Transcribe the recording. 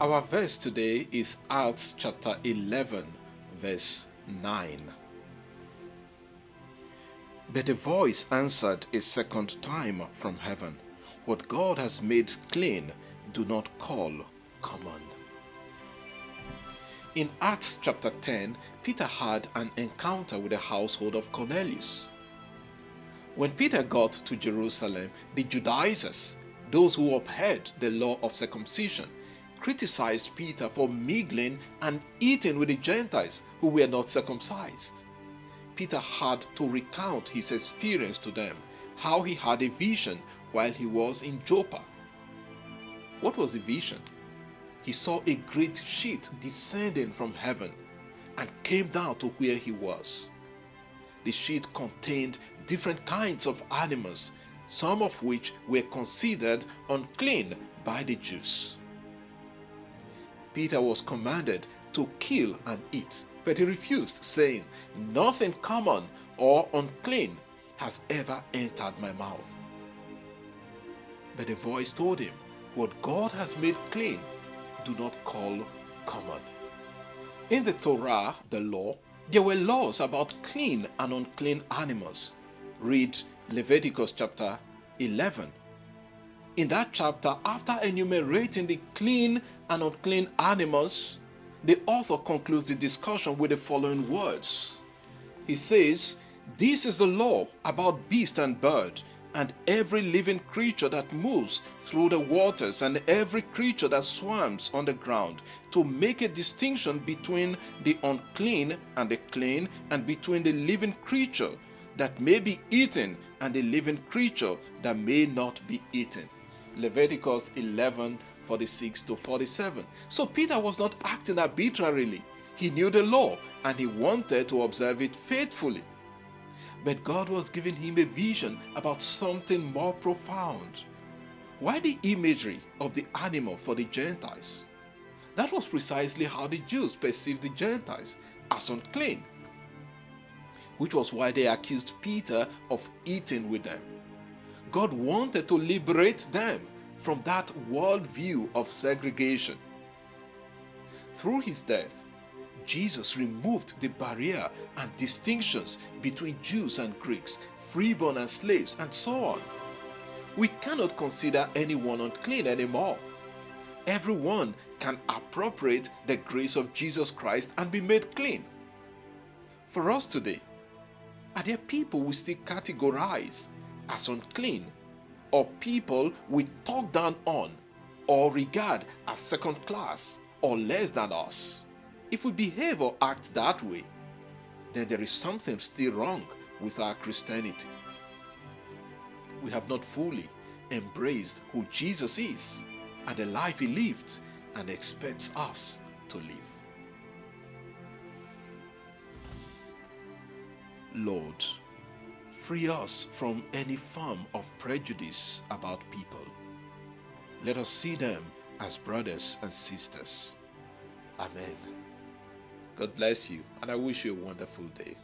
Our verse today is Acts chapter 11, verse 9. But the voice answered a second time from heaven, "What God has made clean, do not call common." In Acts chapter 10, Peter had an encounter with the household of Cornelius. When Peter got to Jerusalem, the Judaizers, those who upheld the law of circumcision, criticized Peter for mingling and eating with the Gentiles who were not circumcised. Peter had to recount his experience to them, how he had a vision while he was in Joppa. What was the vision? He saw a great sheet descending from heaven and came down to where he was. The sheet contained different kinds of animals, some of which were considered unclean by the Jews. Peter was commanded to kill and eat, but he refused, saying, "Nothing common or unclean has ever entered my mouth." But a voice told him, "What God has made clean, do not call common." In the Torah, the law, there were laws about clean and unclean animals. Read Leviticus chapter 11. In that chapter, after enumerating the clean and unclean animals, the author concludes the discussion with the following words. He says, "This is the law about beast and bird, and every living creature that moves through the waters, and every creature that swims on the ground, to make a distinction between the unclean and the clean, and between the living creature that may be eaten and the living creature that may not be eaten." Leviticus 11:46-47. So Peter was not acting arbitrarily. He knew the law and he wanted to observe it faithfully. But God was giving him a vision about something more profound. Why the imagery of the animal for the Gentiles? That was precisely how the Jews perceived the Gentiles, as unclean, which was why they accused Peter of eating with them. God wanted to liberate them from that worldview of segregation. Through his death, Jesus removed the barrier and distinctions between Jews and Greeks, freeborn and slaves, and so on. We cannot consider anyone unclean anymore. Everyone can appropriate the grace of Jesus Christ and be made clean. For us today, are there people we still categorize as unclean, or people we talk down on or regard as second class or less than us? If we behave or act that way, then there is something still wrong with our Christianity. We have not fully embraced who Jesus is and the life he lived and expects us to live. Lord, free us from any form of prejudice about people. Let us see them as brothers and sisters. Amen. God bless you, and I wish you a wonderful day.